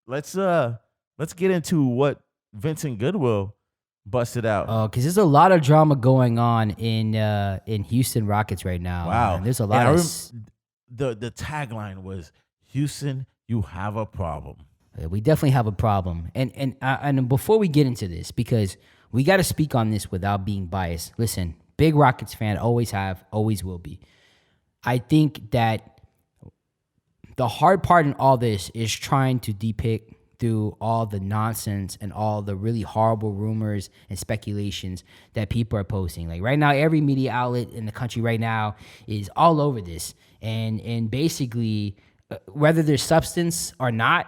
let's get into what Vincent Goodwill busted out. Because there's a lot of drama going on in Houston Rockets right now. Wow. There's a And lot I of the tagline was Houston, you have a problem. we definitely have a problem. And before we get into this, because we got to speak on this without being biased. Listen, big Rockets fan, always have, always will be. I think that the hard part in all this is trying to depict through all the nonsense and all the really horrible rumors and speculations that people are posting. Like right now, every media outlet in the country right now is all over this. And basically, whether there's substance or not,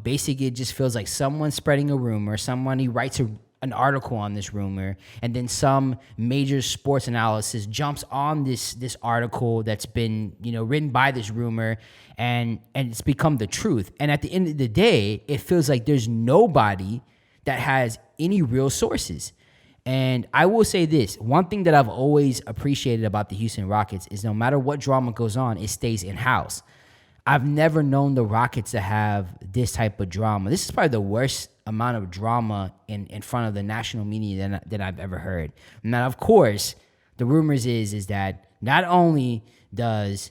basically it just feels like someone spreading a rumor, somebody writes an article on this rumor, and then some major sports analysis jumps on this article that's been written by this rumor, and it's become the truth. And at the end of the day, it feels like there's nobody that has any real sources. And I will say this, one thing that I've always appreciated about the Houston Rockets is no matter what drama goes on, it stays in-house. I've never known the Rockets to have this type of drama. This is probably the worst amount of drama in front of the national media that I've ever heard. Now, of course, the rumors is that not only does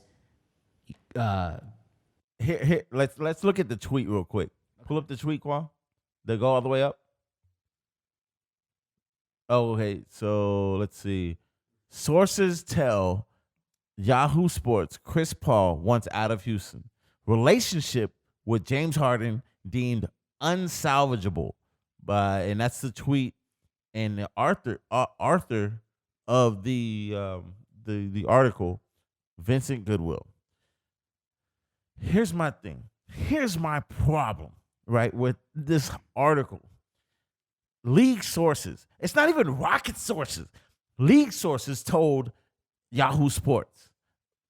Here, let's look at the tweet real quick. Pull up the tweet, Quan. They go all the way up. Oh, okay. So let's see. Sources tell Yahoo Sports Chris Paul wants out of Houston. Relationship with James Harden deemed unsalvageable. And that's the tweet. And the author of the article, Vincent Goodwill. Here's my thing. Here's my problem, right, with this article. League sources. It's not even Rocket sources. League sources told Yahoo Sports,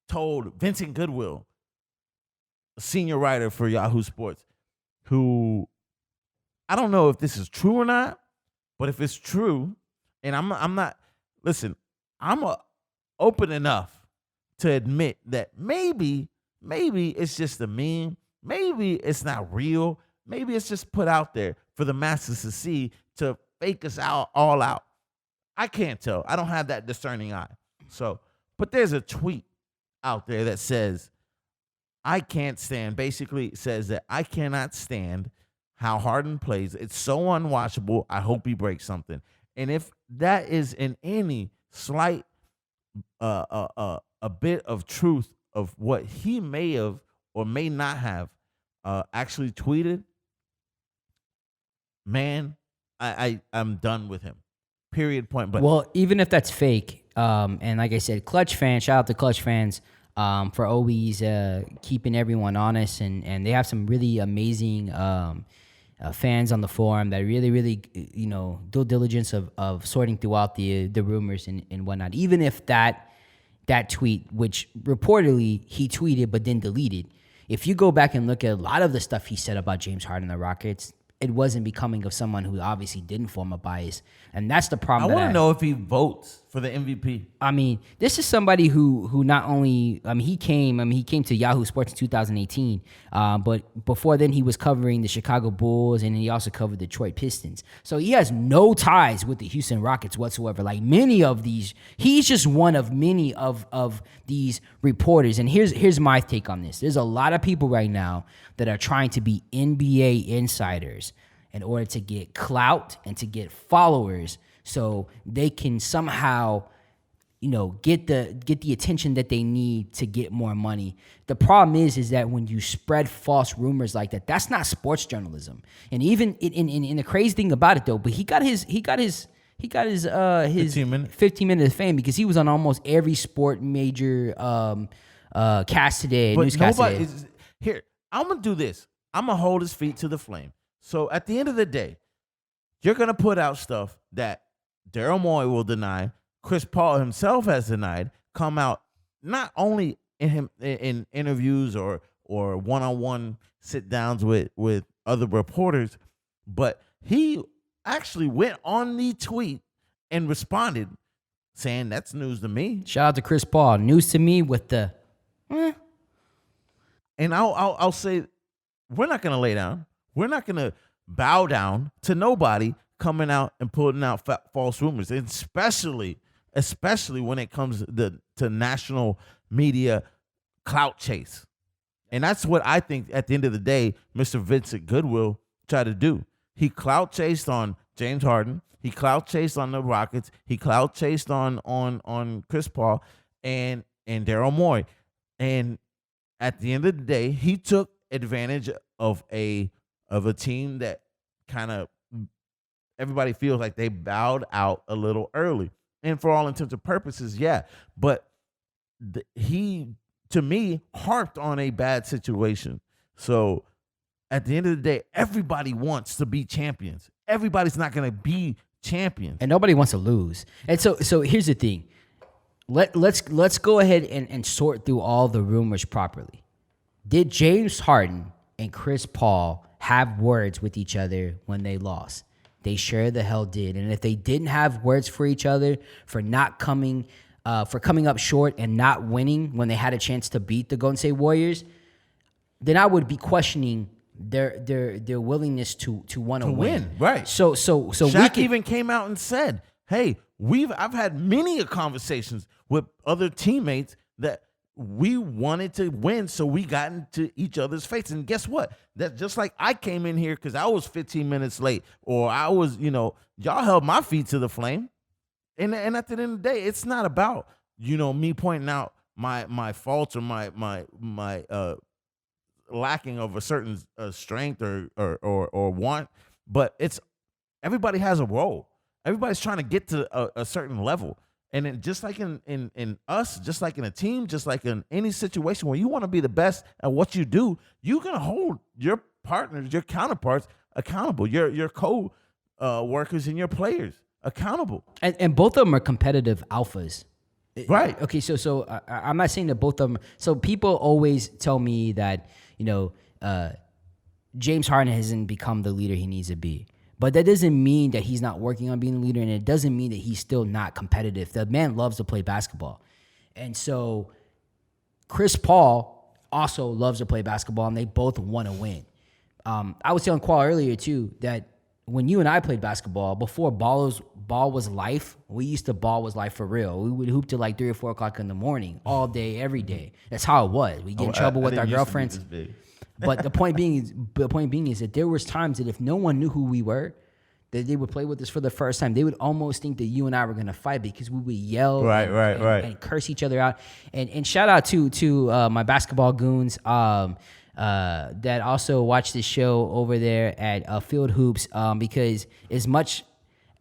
told Vincent Goodwill, a senior writer for Yahoo Sports, who I don't know if this is true or not, but if it's true, and I'm not, listen, I'm open enough to admit that maybe it's just a meme, maybe it's not real, maybe it's just put out there for the masses to see to fake us all out. I can't tell. I don't have that discerning eye. So, but there's a tweet out there that says, I can't stand, basically says that I cannot stand how Harden plays. It's so unwatchable. I hope he breaks something. And if that is in any slight a bit of truth of what he may have or may not have actually tweeted, man, I'm done with him. Period. Point. But well, even if that's fake, and like I said, Clutch fans, shout out to Clutch fans for always keeping everyone honest, and they have some really amazing fans on the forum that really due diligence of sorting throughout the rumors and whatnot. Even if that tweet, which reportedly he tweeted but then deleted, if you go back and look at a lot of the stuff he said about James Harden and the Rockets, it wasn't becoming of someone who obviously didn't form a bias. And that's the problem. I want to know if he votes for the MVP. I mean, this is somebody who not only, he came to Yahoo Sports in 2018, but before then he was covering the Chicago Bulls, and he also covered the Detroit Pistons. So he has no ties with the Houston Rockets whatsoever. Like many of these, he's just one of many of these reporters. And here's my take on this. There's a lot of people right now that are trying to be NBA insiders in order to get clout and to get followers, so they can somehow, get the attention that they need to get more money. The problem is that when you spread false rumors like that, that's not sports journalism. And even in the crazy thing about it though, but he got his 15 minutes of fame because he was on almost every sport major cast today, but newscast today. Here, I'm gonna do this. I'm gonna hold his feet to the flame. So at the end of the day, you're going to put out stuff that Daryl Morey will deny, Chris Paul himself has denied, come out not only in interviews or one-on-one sit-downs with other reporters, but he actually went on the tweet and responded saying, that's news to me. Shout out to Chris Paul. News to me with the... And I'll say we're not going to lay down. We're not going to bow down to nobody coming out and putting out false rumors, and especially when it comes to national media clout chase. And that's what I think at the end of the day, Mr. Vincent Goodwill tried to do. He clout chased on James Harden. He clout chased on the Rockets. He clout chased on Chris Paul and Daryl Morey. And at the end of the day, he took advantage of a team that kind of everybody feels like they bowed out a little early. And for all intents and purposes, yeah. But he, to me, harped on a bad situation. So at the end of the day, everybody wants to be champions. Everybody's not going to be champions. And nobody wants to lose. And so here's the thing. Let's go ahead and sort through all the rumors properly. Did James Harden and Chris Paul have words with each other when they lost? They sure the hell did. And if they didn't have words for each other for coming up short and not winning when they had a chance to beat the Golden State Warriors, then I would be questioning their willingness to want to win. Right. So Shaq even came out and said, "Hey, I've had many conversations with other teammates that we wanted to win, so we got into each other's face. And guess what? That just like I came in here because I was 15 minutes late, or I was, y'all held my feet to the flame. And at the end of the day, it's not about, me pointing out my faults or my lacking of a certain strength or want, but it's everybody has a role. Everybody's trying to get to a certain level. And then just like in us, just like in a team, just like in any situation where you want to be the best at what you do, you're going to hold your partners, your counterparts accountable, your co-workers and your players accountable. And both of them are competitive alphas. Right. Okay, so I'm not saying that both of them. So people always tell me that, James Harden hasn't become the leader he needs to be. But that doesn't mean that he's not working on being a leader, and it doesn't mean that he's still not competitive. The man loves to play basketball. And so Chris Paul also loves to play basketball, and they both want to win. I was telling Qual earlier, too, that when you and I played basketball, before ball was life, we used to ball was life for real. We would hoop till like 3 or 4 o'clock in the morning, all day, every day. That's how it was. We get in trouble with our girlfriends. But the point being is that there was times that if no one knew who we were, that they would play with us for the first time. They would almost think that you and I were gonna fight because we would yell and curse each other out. And shout out to my basketball goons that also watch this show over there at Field Hoops, because as much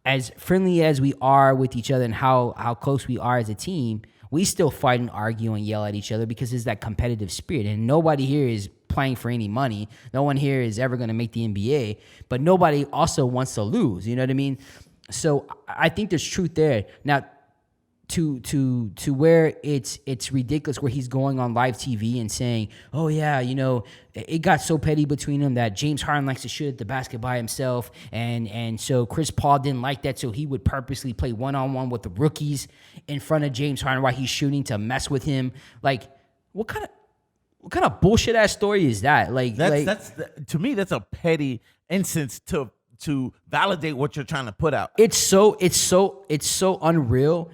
as friendly as we are with each other and how close we are as a team, we still fight and argue and yell at each other because it's that competitive spirit. And nobody here is playing for any money. No one here is ever going to make the NBA, but nobody also wants to lose. You know what I mean? So I think there's truth there. Now, to where it's ridiculous, where he's going on live TV and saying, "Oh yeah, it got so petty between them that James Harden likes to shoot at the basket by himself, and so Chris Paul didn't like that, so he would purposely play one-on-one with the rookies in front of James Harden while he's shooting to mess with him." Like, what kind of bullshit ass story is that? That's to me, that's a petty instance to validate what you're trying to put out. It's so unreal.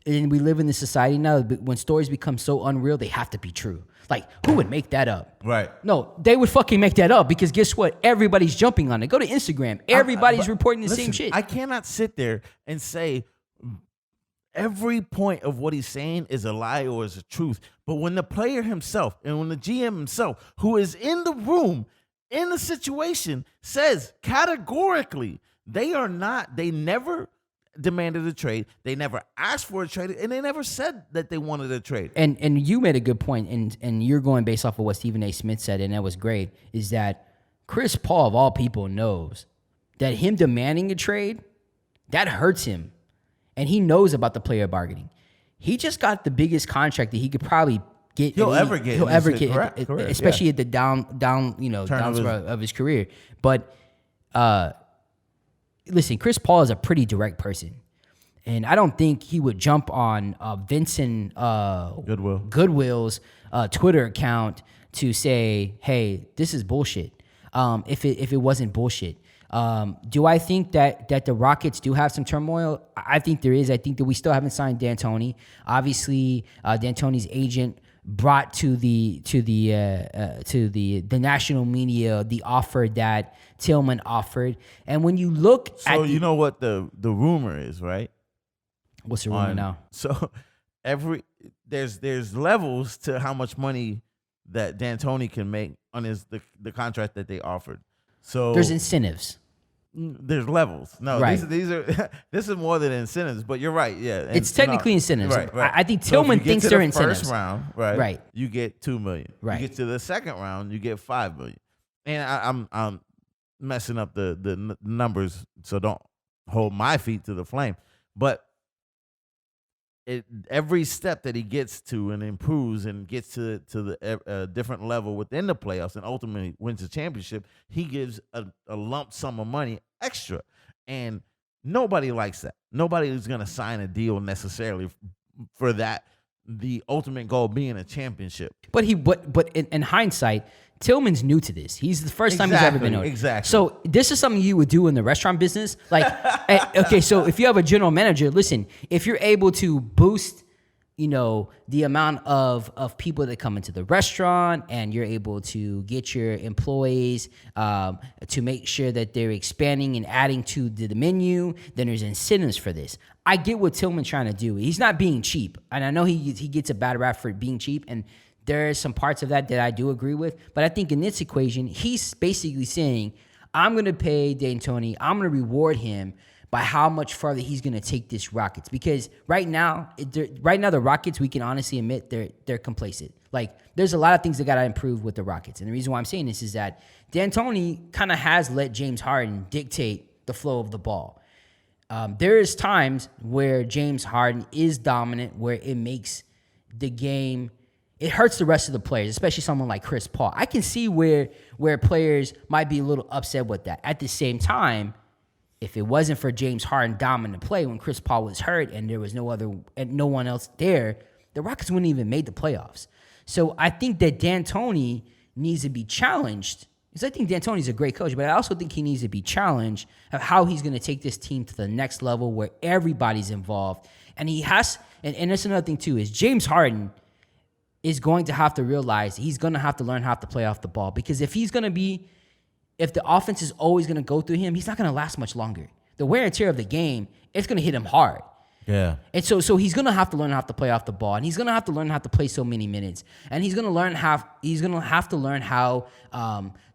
And we live in this society now, when stories become so unreal, they have to be true. Like, who would make that up? Right. No, they would fucking make that up, because guess what? Everybody's jumping on it. Go to Instagram. Everybody's reporting the same shit. I cannot sit there and say every point of what he's saying is a lie or is a truth. But when the player himself and when the GM himself, who is in the room, in the situation, says categorically they never demanded a trade, they never asked for a trade, and they never said that they wanted a trade. And you made a good point, and you're going based off of what Stephen A. Smith said, and that was great, is that Chris Paul, of all people, knows that him demanding a trade, that hurts him. And he knows about the player bargaining. He just got the biggest contract that he could probably get. He'll ever get, correct, especially at the down of his career. But listen, Chris Paul is a pretty direct person, and I don't think he would jump on Vincent Goodwill's Twitter account to say, hey, this is bullshit. If it wasn't bullshit. Do I think that the Rockets do have some turmoil? I think there is. I think that we still haven't signed D'Antoni. Obviously, D'Antoni's agent brought to the national media the offer that Tillman offered. And when you look so you know what the rumor is, right? What's the rumor now? So there's levels to how much money that D'Antoni can make on the contract that they offered. So there's incentives. There's levels. No, right. these are this is more than incentives, but you're right. Yeah, and it's technically incentives. Right, right. I think Tillman thinks they're incentives. First round, right? Right. You get $2 million. Right. You get to the second round, you get $5 million. And I'm messing up the numbers, so don't hold my feet to the flame. But every step that he gets to and improves and gets to the different level within the playoffs and ultimately wins the championship, he gives a lump sum of money extra. And nobody likes that. Nobody is going to sign a deal necessarily for that, the ultimate goal being a championship. But in hindsight, Tillman's new to this. He's the first time he's ever been on it. Exactly. So this is something you would do in the restaurant business. Like, okay, so if you have a general manager, listen, if you're able to boost, the amount of people that come into the restaurant, and you're able to get your employees to make sure that they're expanding and adding to the menu, then there's incentives for this. I get what Tillman's trying to do. He's not being cheap. And I know he gets a bad rap for being cheap, and there are some parts of that I do agree with. But I think in this equation, he's basically saying, I'm going to pay D'Antoni, I'm going to reward him by how much further he's going to take this Rockets. Because right now the Rockets, we can honestly admit they're complacent. Like, there's a lot of things that got to improve with the Rockets. And the reason why I'm saying this is that D'Antoni kind of has let James Harden dictate the flow of the ball. There is times where James Harden is dominant, where it makes the game, it hurts the rest of the players, especially someone like Chris Paul. I can see where players might be a little upset with that. At the same time, if it wasn't for James Harden dominant play when Chris Paul was hurt and there was no one else there, the Rockets wouldn't even made the playoffs. So I think that D'Antoni needs to be challenged, because I think D'Antoni's a great coach, but I also think he needs to be challenged of how he's going to take this team to the next level where everybody's involved. And he has, and that's another thing too, is James Harden is going to have to realize he's going to have to learn how to play off the ball, because if the offense is always going to go through him, he's not going to last much longer. The wear and tear of the game, it's going to hit him hard. Yeah. And so he's going to have to learn how to play off the ball, and he's going to have to learn how to play so many minutes, and he's going to have to learn how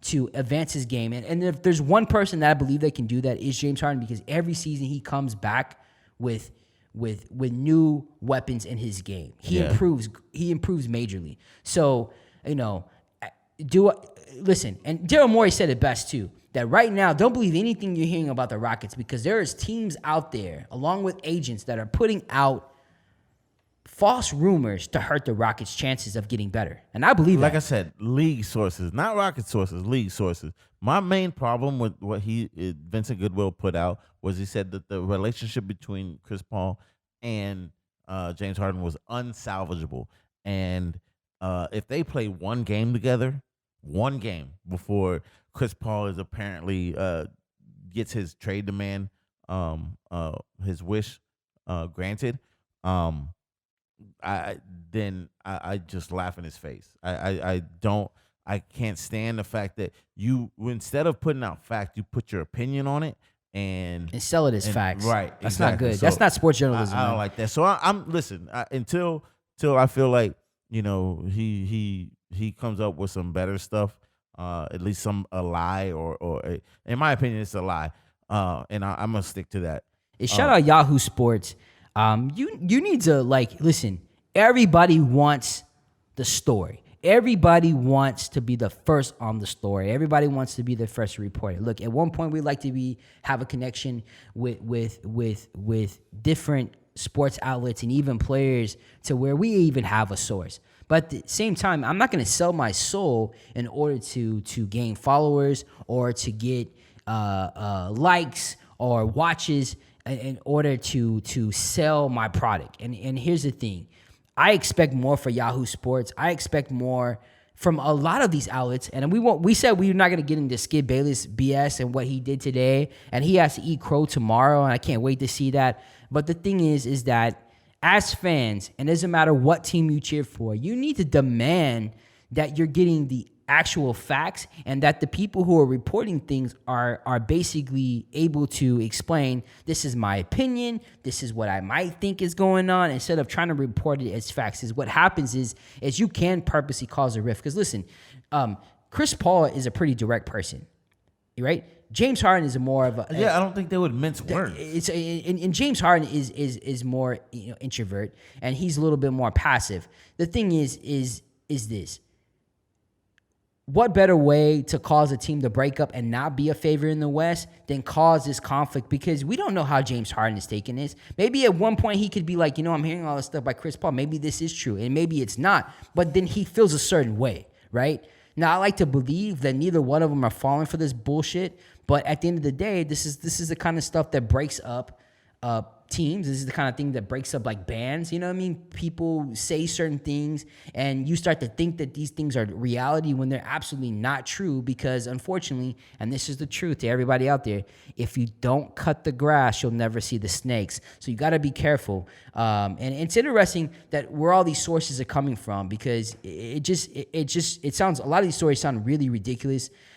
to advance his game. And if there's one person that I believe that can do that, is James Harden, because every season he comes back with new weapons in his game. He improves majorly. So, listen, and Daryl Morey said it best too, that right now, don't believe anything you're hearing about the Rockets, because there is teams out there, along with agents, that are putting out false rumors to hurt the Rockets' chances of getting better. And I believe like I said, league sources, not Rocket sources, league sources. My main problem with what Vincent Goodwill put out was he said that the relationship between Chris Paul and James Harden was unsalvageable. And if they play one game together, before Chris Paul is apparently gets his trade demand, his wish granted, I just laugh in his face. I can't stand the fact that you, instead of putting out fact, you put your opinion on it and sell it as facts. Right. That's exactly. not good. So that's not sports journalism. I don't like that. So I'm listen, until I feel like, he comes up with some better stuff, at least a lie or in my opinion, it's a lie. And I'm going to stick to that. Shout out Yahoo Sports. You need to listen, everybody wants the story. Everybody wants to be the first on the story. Everybody wants to be the first reporter. Look, at one point we like to have a connection with different sports outlets and even players to where we even have a source. But at the same time, I'm not going to sell my soul in order to gain followers or to get likes or watches in order to sell my product. And here's the thing. I expect more for Yahoo Sports. I expect more from a lot of these outlets, and we said we were not going to get into Skip Bayless BS and what he did today, and he has to eat crow tomorrow, and I can't wait to see that. But the thing is that as fans, and it doesn't matter what team you cheer for, you need to demand that you're getting the actual facts, and that the people who are reporting things are basically able to explain, this is my opinion, this is what I might think is going on, instead of trying to report it as facts. Is what happens is you can purposely cause a rift. Because listen, Chris Paul is a pretty direct person, right? James Harden is more of a I don't think they would mince words. And James Harden is more introvert, and he's a little bit more passive. The thing is this. What better way to cause a team to break up and not be a favorite in the West than cause this conflict? Because we don't know how James Harden is taking this. Maybe at one point he could be like, I'm hearing all this stuff by Chris Paul. Maybe this is true, and maybe it's not. But then he feels a certain way, right? Now, I like to believe that neither one of them are falling for this bullshit. But at the end of the day, this is the kind of stuff that breaks up teams. This is the kind of thing that breaks up like bands. You know what I mean? People say certain things and you start to think that these things are reality when they're absolutely not true, because unfortunately, and this is the truth to everybody out there, if you don't cut the grass, you'll never see the snakes. So you got to be careful. And it's interesting that where all these sources are coming from, because it sounds, a lot of these stories sound really ridiculous.